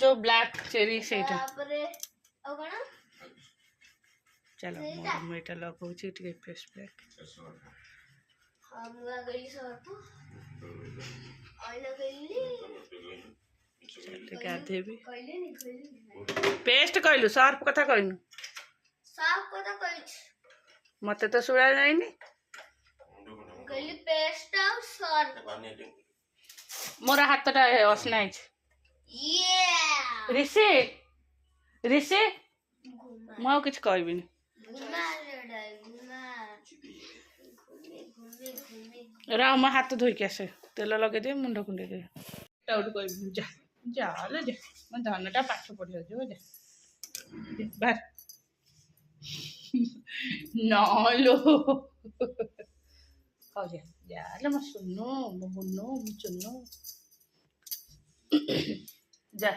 जो black cherry सेटा चलो मोर मेटा लगाउछि टिके फेस पैक हम गइली सरपु आइना गइली चल गाधेबी कइले नि पेस्ट कहलु सर्फ कथा कहनु साफ कथा कइछ मते तो सुड़ा जाइनी गइली पेस्ट और सर्फ मोर हाथटा असनाइ ये ऋषि ऋषि म किछ कहबिनी रा म हाथ धोई के आसे तेल लगे दे मुंड कुंडे दे डाउट कहबिनी जा जा ले जा म धनटा पाठ पढियो जो जा बाहर नलो हो जा जा ले म सुन्नु म बुन्नु म चुन्नु जा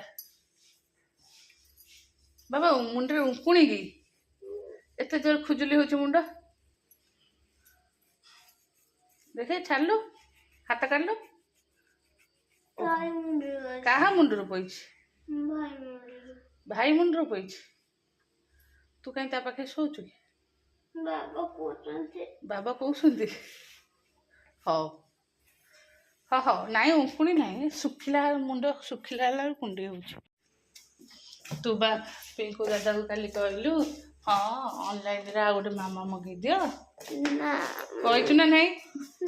बाबा मुंडे उकुणी गई एत जोर खुजुली हो मुंड देखे छाड़लु हाथ काटलु कहा मुंडर पैछ भाई मुंडर पैछ तू कहीं ता पाखे शोचु बाबा कहते हौ हाँ हाँ नाई उकुणी नाई सुखिला मुंड सुखिला कुंडे हो तू बा पिंकू दादा को काली कहलु हाँ ऑनलाइन रे आ गोटे मामा मगे दियो ना कहचु ना नहीं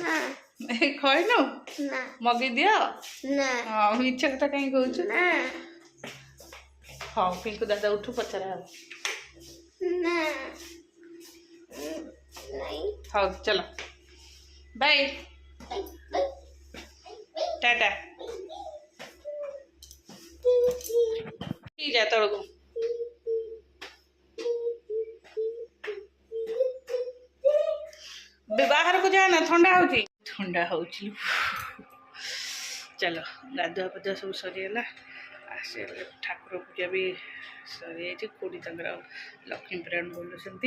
ना कहनु ना मगे दियो ना हाँ मिछ कथा कहीं कहचु ना हाँ पिंकू दादा उठू पचरा ना नहीं हाँ चलो बाय टाटा जा तड़को बाहर को जाना ठंडा हो चलो गाधुआ पधुआ सब सरीगला आसे ठाकुर पूजा भी सरी जाइए कोड़ी लक्ष्मी पुराण बोलुंट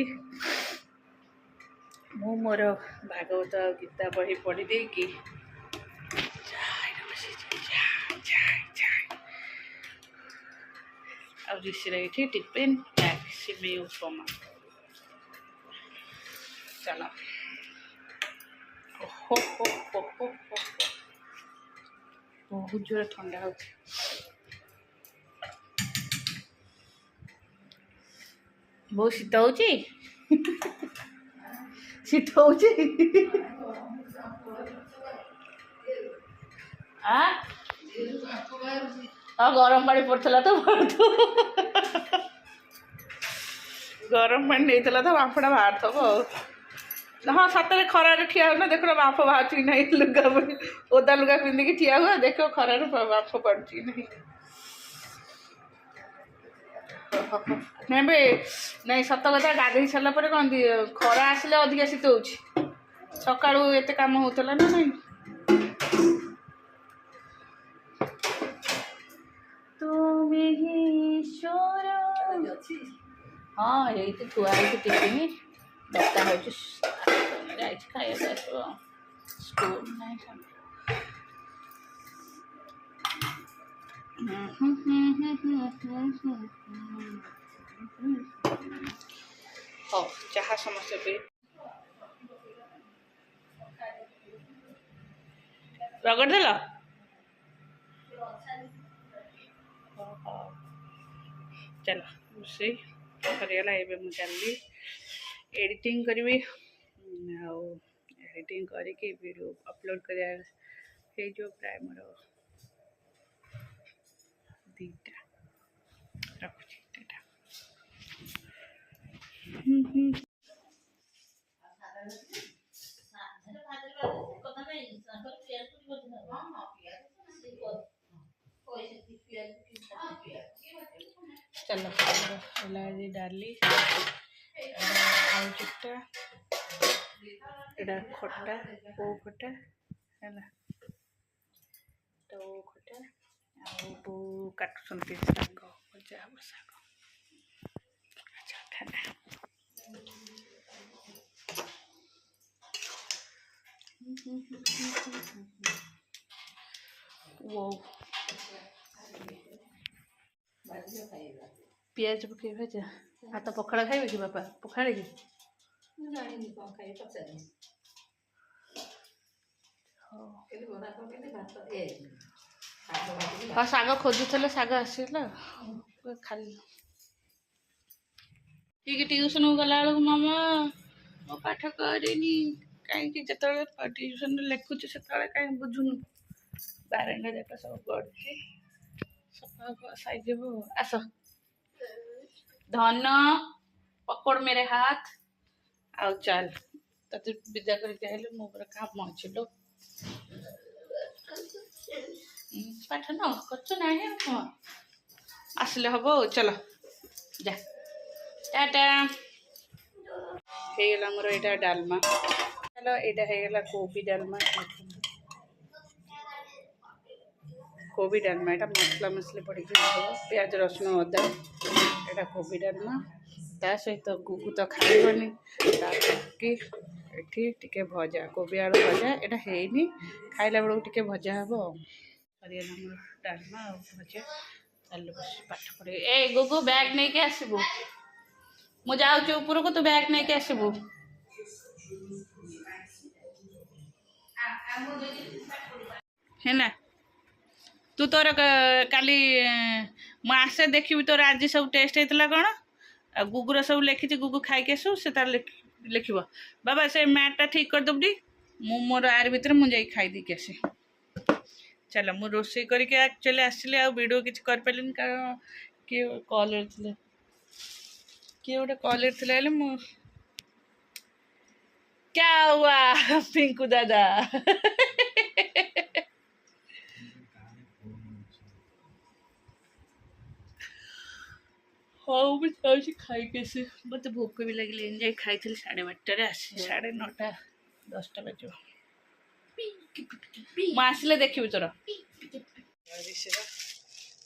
मु मोर भागवत गीता बही पढ़ी देकी और ऋषि टिफिन सिमे उपमा चलो हो हो हो हो हो बहुत जोर ठंडा हो बहुत शीत हो शीत हो गरम पानी पड़ता तो गरम पानी नहीं तो बांफड़ा बाहर थो हाँ सतरे खरार ठिया हो ना देख बांफ बाहर ना लुगा ओदा लुगा पिंधिकी ठिया हुआ देख खरार बांफ पड़ी नहीं नहीं बे नहीं सत कथा गाधे सारा पर कौन खरा आसले अधिक शीत हो सका एत कम होता ना नहीं तुम ही ईश्वर हाँ ये तो थुआ टिफिन दता हो खाया स्कूल हो चाह समस्या पे रगड़ देला चलो रोसे सरीगला एवं मुझे चलि एडिटिंग करी एडिटिंग करके वीडियो अपलोड कर जो प्राय मोर दीटा रखुची टाटा चलो डाली आलू चुट्टा एटा खटा ओ खटा है तो खटा आउ काटुंट शाग भजा हम शाग अच्छा खाना वो ପିଆଜ ପକେଇ ଭଜା। ଆଉ ତ ପଖାଳ ଖାଇବେ କି ବାପା? ପଖାଳ କି? ହଁ ଶାଗ ଖୋଜୁଥିଲେ, ଶାଗ ଆସିଲା ଖାଲି। ଠିକ ଟିଉସନକୁ ଗଲାବେଳକୁ ମାମା ମୋ ପାଠ କରିନି, କାହିଁକି ଯେତେବେଳେ ଟିଉସନରେ ଲେଖୁଛୁ ସେତେବେଳେ କାହିଁ ବୁଝୁନୁ। ବାରଣ୍ଡା ଯାକ ସବୁ ଗଡ଼ୁଛି, ସଫା ସାଇଜ ହବ। ଆସ ଧନ ପକड़ मेरे हाथ ଆଉ ଚାଲ, ତତେ ବିଦା କରିକି ଆଇଲେ ମୋ ଉପରେ କାମ ଅଛି ଲୋ। ପାଠ ନ କରୁଛୁ ନାହିଁ ଆଉ କଣ, ଆସିଲେ ହବ ଆଉ। ଚାଲ ଯା, ଟାଟା। ହେଇଗଲା ଆମର ଏଇଟା ଡାଲମା। ଚାଲ ଏଇଟା ହେଇଗଲା କୋବି ଡାଲମା। कोबी डालमा एटा मसला मसली पड़ी प्याज रसुण अदा। एटा कोबी डालमा ता सहित गुगु तो खाइबनी टिके भजा कोबी आलू भजा। एटा हेनी खाइला बेलू टिके भजा हबो। डालमा और भजा। चल बस पाठ पढ़े। ए गुगु बैग नहीं के आसीबू, मु जाउछु ऊपर को, तू बैग नहीं के आसीबू। है ना तू तोर काली आसे देखी तोर आज सब टेस्ट होता कौन आ गुगुर सब लिखी। गुगु खाई आसू से तार लिख बाबा से मैटा ठीक कर दबी मु मोर आर भितर मुझे खाई दी आसे। चल मु रोसे करके एक्चुअली आसली आ वीडियो किसी कर पारिनी कारण किए कॉल किए गोटे कॉल मु क्या हुआ पिंकू दादा हाँ मुझे जाऊँगी खाई कैसे मत भोक भी लगे जाए खाई 12:30 आसी 9:30 10टा बजे मुझे देखी तोर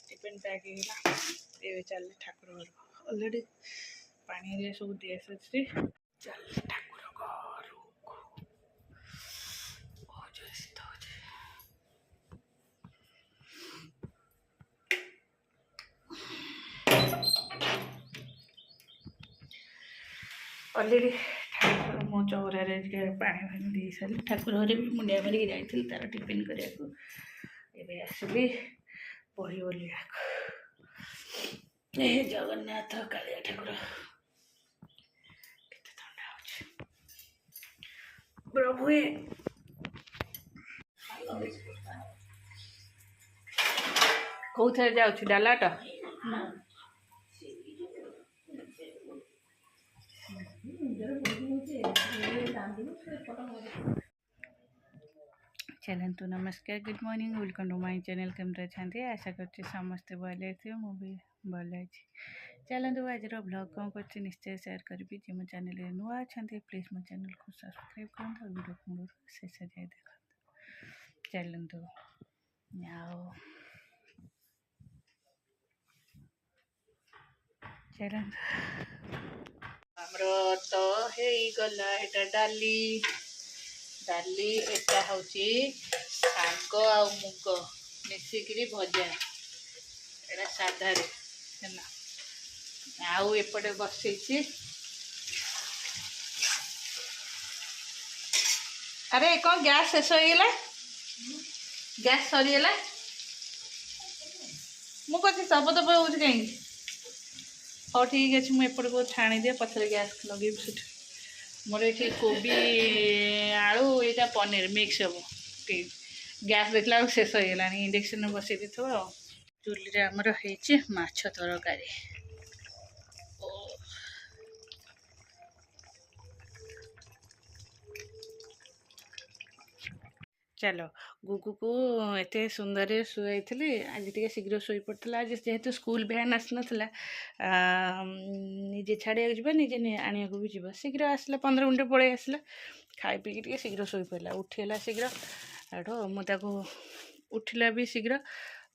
टिफिन पैक ये चल ठाकुर घर अलरेडी पानी सब दिए चल ठाकुर घर अलरेडी ठाकुर मो चौरा पानी फानी दे सारी ठाकुर घरे भी मुंडिया मारिक जाइए तार टिफिन करने आसली बही बोलिया जगन्नाथ कालिया ठाकुर केते ठंडा प्रभु कौ थे जाऊँ डालाट चलतु नमस्कार good morning welcome to my channel केमती अच्छा आशा करते समस्ते भले थे मु भी भल अच्छी। चलतु आज ब्लॉग कौन कर निश्चय शेयर करी जी मो चैनल नुआ अच्छा प्लीज मो चैनल को सब्सक्राइब करते वीडियो मूल शेष जाए देखते। चलतु चलतु आमर तो हो गला एटा डाली डाली एटा हूँ शाग आ मुग मिसिकी भजा एटा साधार आउ एपटे बसई अरे कौन गैस शेष होगा गैस सरीगला मुझे सब दब हो कहीं हाँ ठीक अच्छे मुझे को छाणी दिए पथर गैस लगे मोर ये कोबी आलू यहाँ पनीर मिक्स हम गैस देखला शेष हो गला इंडक्शन बसई दी चुली आमर हो माछ तरकारी। चलो गुगु को एत सुंदर शुई आज टे शीघ्र शोई पड़ा आज जेहेतु स्कूल भैन आस नाला निजे छाड़ा निजे आने को भी जीव शीघ्र आसला 15 मिनट पलि आसला खाई पीकी शीघ्र शोई पड़ा उठीगला शीघ्र आठो मुझे उठिला भी शीघ्र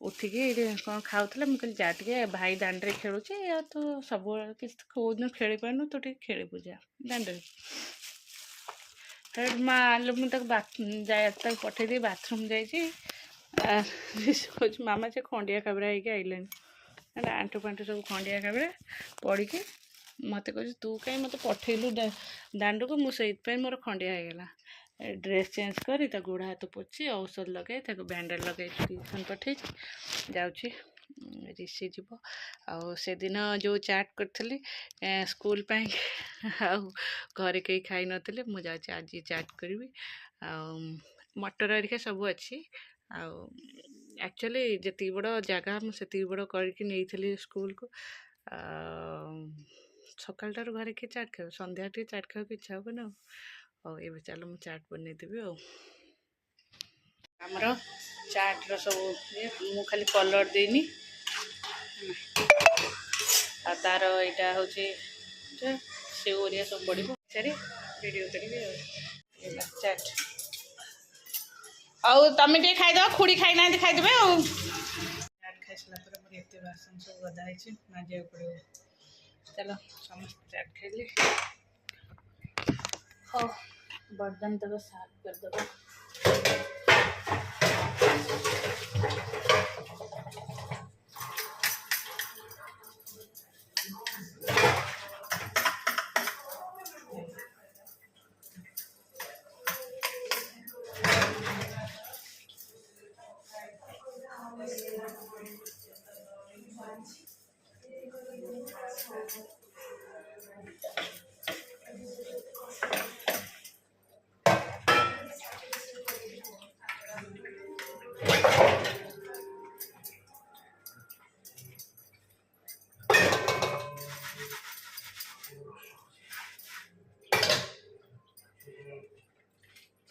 उठिकी कौन खाऊला मुझे जा टे भाई दांडे खेलुचे तो सब कौ दिन खेली पारनु तो खेल पूजा दांडे माँ मुझे पठे दी बाथरूम जाइए मामा से खंडिया खबरा होगी आइलानी ना आंठू फांठू सब खंडिया एकाबे पड़ी के मत कह तू कहीं मत पठेलु दांड को मुझे मोर खंडिया हो गला ड्रेस चेंज करी ता गोड़ हाथ पोछि औषध लगे बैंडेज लगे ट्यूशन पठे जाऊँगी ऋषि जीव से दिन जो चाट करी स्कूल पाई घरे कहीं खाई नथिले मु जाऊँ आज चाट करी मटर हरिका सब अच्छी एक्चुअली जी बड़ जगह मुझे बड़ करके स्कूल को सकाल घरे किए चाट खाओ संध्या टे चाट खाओ इच्छा हो ना और ये चल मुझे चाट बनईदेवी आमर चाट सब मु खाली कलर देनी तार यहाँ हूँ से ओरिया सब पड़ो सारे वीडियो करी चाट आउ तमें टे खाईद खुड़ी खाई ना खाईदे चाट खाई सारा मोर एत बासन सब गदा माजा पड़ो चलो समस्त चाट खाइले हाँ बर्तन तक साफ करदेव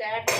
चाट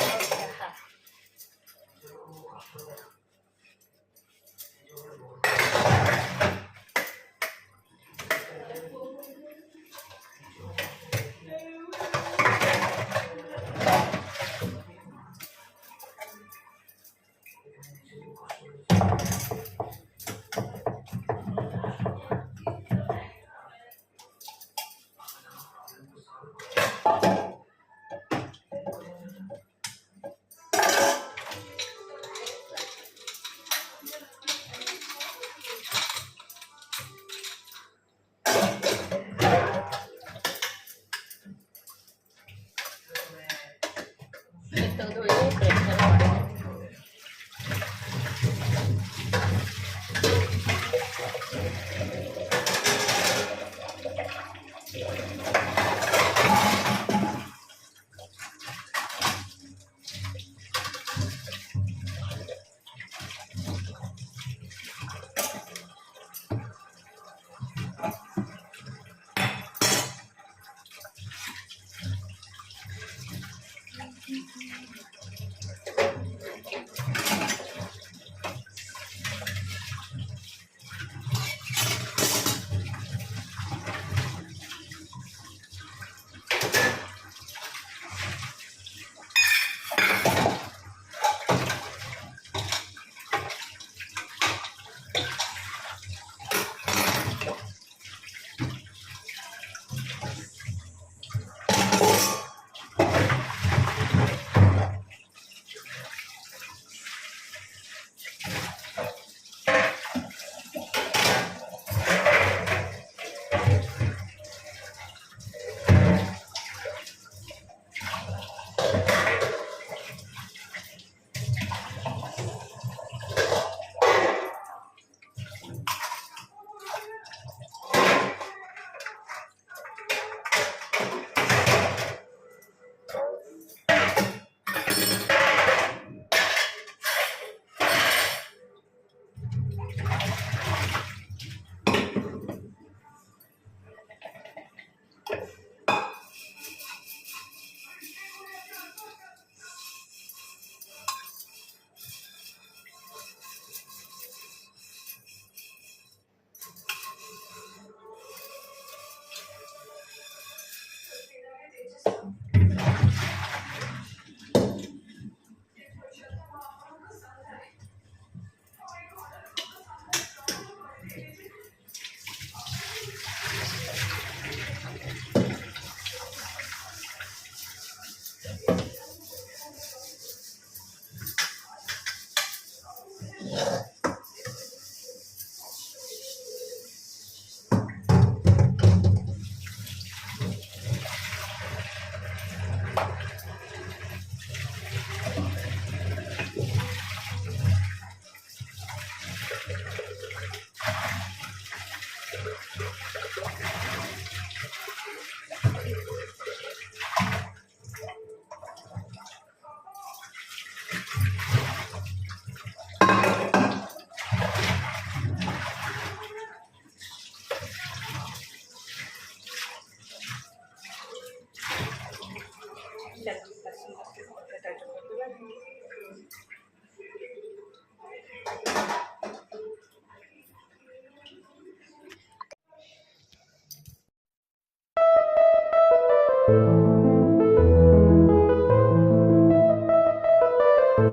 ଚାଲ